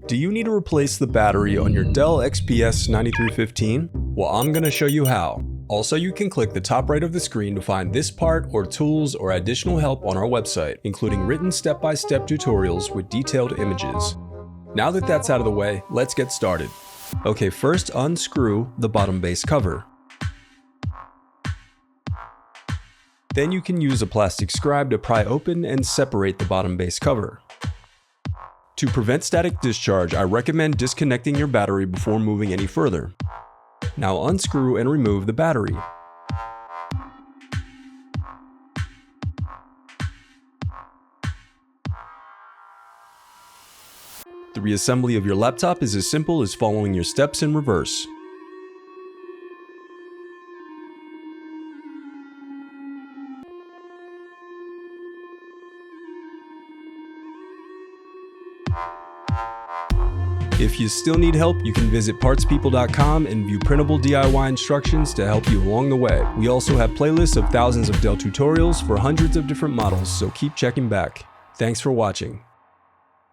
Do you need to replace the battery on your Dell XPS 9315? Well, I'm going to show you how. Also, you can click the top right of the screen to find this part or tools or additional help on our website, including written step-by-step tutorials with detailed images. Now that that's out of the way, let's get started. Okay, first unscrew the bottom base cover. Then you can use a plastic scribe to pry open and separate the bottom base cover. To prevent static discharge, I recommend disconnecting your battery before moving any further. Now unscrew and remove the battery. The reassembly of your laptop is as simple as following your steps in reverse. If you still need help, you can visit partspeople.com and view printable DIY instructions to help you along the way. We also have playlists of thousands of Dell tutorials for hundreds of different models, so keep checking back. Thanks for watching.